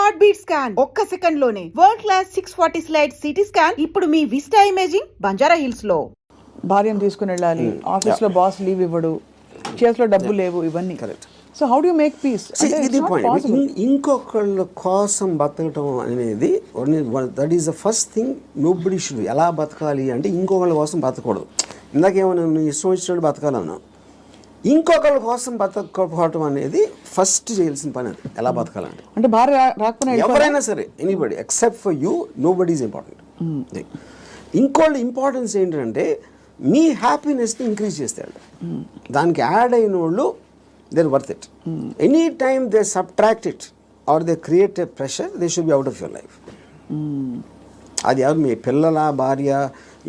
Heart beat scan ఒక్క second లోనే world class 640 slide CT scan ఇప్పుడు మీ విస్టా ఇమేజింగ్ బంజారా హిల్స్ లో. భార్యను తీసుకుని వెళ్ళాలి, ఆఫీస్ లో బాస్ లీవ్ ఇవ్వడు, చేతిలో డబ్బు లేవు, ఇవన్నీ. So how do you make peace? ఇది పాయింట్. ఇంకొకళ్ళ కోసం బతకటం అనేది that is the first thing. Nobody should. ఎలా బతకాలి అంటే ఇంకొకళ్ళ కోసం బతకూడదు. ఇందాకేమో నువ్వు ఇష్టం వచ్చినట్టు బతకాలన్నా, ఇంకొకళ్ళ కోసం బతకపోవటం అనేది ఫస్ట్ చేయాల్సిన పని. అది ఎలా బతకాలంటే అంటే భార్య రాకపోయినా ఎవరైనా సరే, anybody except for you, nobody is important. ఇంకోళ్ళ ఇంపార్టెన్స్ ఏంటంటే మీ హ్యాపీనెస్ని ఇంక్రీజ్ చేస్తాడు. దానికి యాడ్ అయిన వాళ్ళు they are worth it. Any time they subtract it or they create a pressure, they should be out of your life. అది ఎవరు, మీ పిల్లల, భార్య,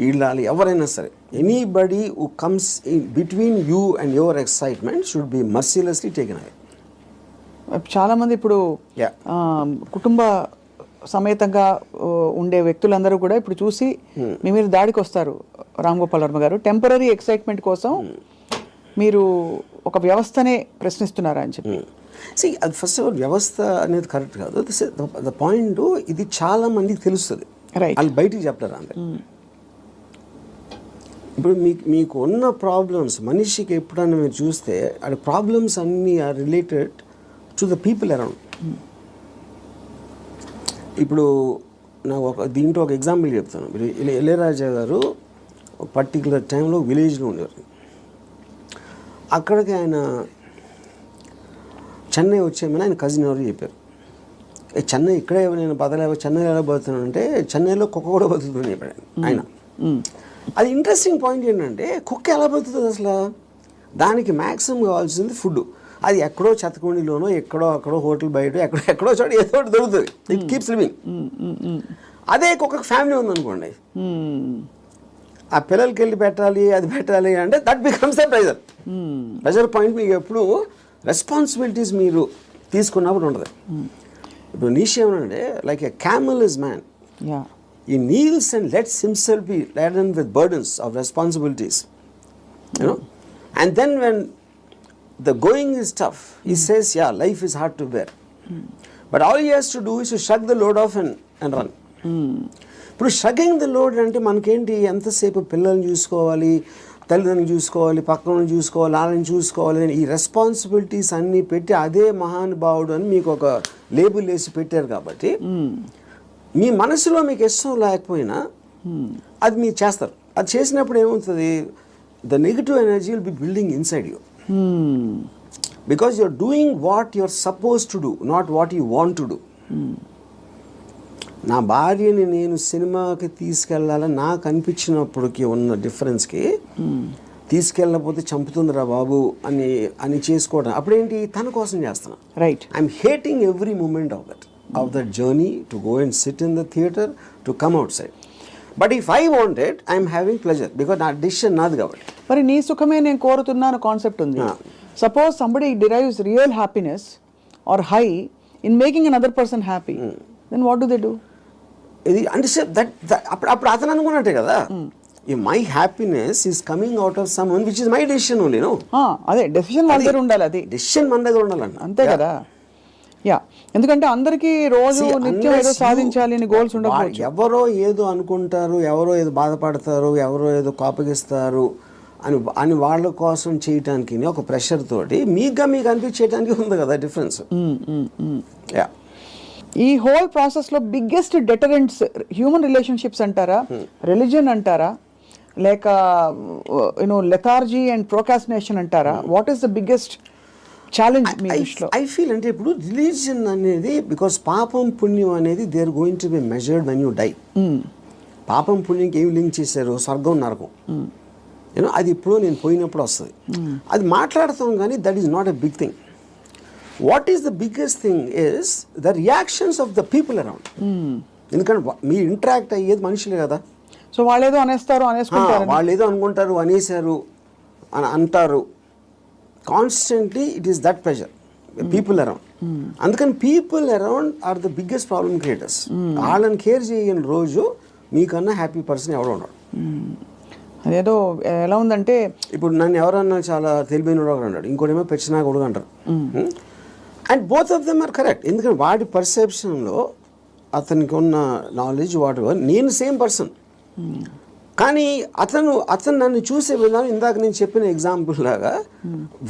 ఈళ్ళాలి, ఎవరైనా సరే, anybody who comes in between you and your excitement should be mercilessly taken away. చాలా మంది ఇప్పుడు కుటుంబ సమేతంగా ఉండే వ్యక్తులందరూ కూడా ఇప్పుడు చూసి మీ మీద దాడికి వస్తారు. రామ్ గోపాల్ వర్మ గారు, టెంపరీ ఎక్సైట్మెంట్ కోసం మీరు ఒక వ్యవస్థనే ప్రశ్నిస్తున్నారా అని చెప్పి. అది ఫస్ట్ ఆఫ్ ఆల్ వ్యవస్థ అనేది కరెక్ట్ కాదు. ద పాయింట్, ఇది చాలా మందికి తెలుస్తుంది, వాళ్ళు బయటికి చెప్తారు అంతే. ఇప్పుడు మీకు ఉన్న ప్రాబ్లమ్స్, మనిషికి ఎప్పుడన్నా మీరు చూస్తే ఆ ప్రాబ్లమ్స్ అన్నీ are related to the people around. ఇప్పుడు నాకు దీంట్లో ఒక ఎగ్జాంపుల్ చెప్తాను. మీరు ఇళయరాజా గారు ఒక పర్టికులర్ టైంలో విలేజ్లో ఉండేవారు. అక్కడికి ఆయన చెన్నై వచ్చేమని ఆయన కజిన్ ఎవరు చెప్పారు. చెన్నై ఇక్కడే నేను బతలేవో, చెన్నైలో ఎలా బతుకుతున్నాను అంటే చెన్నైలో కుక్క కూడా బతుకుతుంది చెప్పాడు ఆయన. అది ఇంట్రెస్టింగ్ పాయింట్ ఏంటంటే, కుక్క ఎలా బతుకుతుంది అసలు? దానికి మ్యాక్సిమం కావాల్సింది ఫుడ్. అది ఎక్కడో చెత్తకుండిలోనో, ఎక్కడో అక్కడో హోటల్ బయట ఎక్కడో చోట ఏదో ఒకటి దొరుకుతుంది. It keeps living. అదే కుక్కకు ఫ్యామిలీ ఉందనుకోండి, ఆ పిల్లలకి వెళ్ళి పెట్టాలి, అది పెట్టాలి అంటే that becomes the pressure. Pressure point మీకు ఎప్పుడు రెస్పాన్సిబిలిటీస్ మీరు తీసుకున్నప్పుడు ఉండదు. ఇప్పుడు నీషే ఏమనంటే, like a camel is man. He kneels and lets himself be laden with burdens of responsibilities, you know. And then when the going is tough, he says, yeah, life is hard to bear. But all he has to do is to shrug the load off and run. ఇప్పుడు షగ్గింగ్ the load అంటే మనకేంటి, ఎంతసేపు పిల్లల్ని చూసుకోవాలి, తల్లిదండ్రులు చూసుకోవాలి, పక్కన చూసుకోవాలి, వాళ్ళని చూసుకోవాలి అని ఈ రెస్పాన్సిబిలిటీస్ అన్నీ పెట్టి అదే మహానుభావుడు అని మీకు ఒక లేబుల్ వేసి పెట్టారు. కాబట్టి మీ మనసులో మీకు ఇష్టం లేకపోయినా అది మీరు చేస్తారు. అది చేసినప్పుడు ఏమవుతుంది, the negative energy will be building inside you, because you are doing what you are suppose to do, not what you want to do. నా భార్యని నేను సినిమాకి తీసుకెళ్ళాలని నాకు అనిపించినప్పటికీ ఉన్న డిఫరెన్స్కి, తీసుకెళ్ళకపోతే చంపుతుందిరా బాబు అని చేసుకోవడం అప్పుడేంటి, తన కోసం చేస్తున్నా. Right. I'm hating every moment of that journey to go and sit in the theater, to come outside. But if I want it, I am having pleasure because నా decision నాది కాబట్టి. మరి నీ సుఖమే నేను కోరుతున్నాను కాన్సెప్ట్ ఉంది. Suppose somebody derives real happiness or high in making another person happy, then what do they do? ఇది అంటే అప్పుడు అతను అనుకున్నట్టే కదా, my happiness is coming out of someone which is my decision only. No, అదే decision మన దగ్గర ఉండాలి. అది డెసిషన్ మన దగ్గర ఉండాలండి, అంతే కదా. యా, ఎందుకంటే అందరికీ రోజు నిత్యం ఏదో సాధించాలి అని గోల్స్ ఉండకపోవచ్చు. ఎవరో ఏదో అనుకుంటారు, ఎవరో ఏదో బాధపడతారు, ఎవరో ఏదో కోపగిస్తారు అని వాళ్ళ కోసం చేయటానికి ఒక ప్రెషర్ తోటి మీకు అనిపించేయడానికి ఉంది కదా డిఫరెన్స్. యా, ఈ హోల్ ప్రాసెస్ లో బిగ్గెస్ట్ డెటరెంట్స్ హ్యూమన్ రిలేషన్షిప్స్ అంటారా, రిలీజియన్ అంటారా, లేక లెథార్జీ అండ్ ప్రోకాస్టినేషన్ అంటారా? What is the biggest challenge మీ దృష్టిలో? ఐ ఫీల్ అంటే ఇప్పుడు రిలీజియన్ అనేది, బికాస్ పాపం పుణ్యం అనేది they are going to be measured when you die. పాపం పుణ్యంకి ఏమి లింక్ చేశారు, స్వర్గం నరకం, యూనో, అది ఇప్పుడు నేను పోయినప్పుడు వస్తుంది. అది మాట్లాడతాం కానీ that is not a big thing. What is the biggest thing is the reactions of the people around. ఎందుకంటే మీరు ఇంటరాక్ట్ అయ్యేది మనుషులే కదా. సో వాళ్ళు ఏదో అనేస్తారు, అనేసుకుంటారు, వాళ్ళు ఏదో అనుకుంటారు, అనేసారు అని అంటారు. Constantly it is that pressure, people around. అందుకని people around are the biggest problem creators. వాళ్ళని కేర్ చేయని రోజు మీకన్నా హ్యాపీ పర్సన్ ఎవడో ఉన్నాడు. అదేదో ఎలా ఉందంటే, ఇప్పుడు నన్ను ఎవరన్నా చాలా తెలివైన అన్నాడు, ఇంకోటేమో పెచ్చినా కొడుకు అంటారు. And both of them are correct. ఎందుకంటే వాడి పర్సెప్షన్లో అతనికి ఉన్న నాలెడ్జ్ వాటి నేను సేమ్ పర్సన్, కానీ అతను నన్ను చూసే విధానం ఇందాక నేను చెప్పిన ఎగ్జాంపుల్ లాగా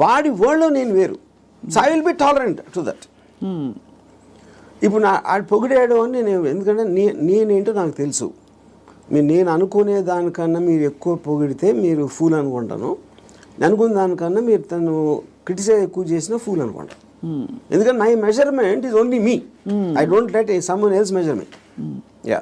వాడి వరల్డ్లో నేను వేరు. So I will be tolerant to that. ఇప్పుడు ఆడు పొగిడాడు అని నేను, ఎందుకంటే నేనేంటో నాకు తెలుసు. నేను అనుకునే దానికన్నా మీరు ఎక్కువ పొగిడితే మీరు ఫూల్ అనుకుంటాను, నేను అనుకునే దానికన్నా మీరు తను క్రిటిసైజ్ ఎక్కువ చేసినా ఫూల్ అనుకుంటాను. ఎందుకంటే my measurement is only me, I don't let someone else measurement. Yeah.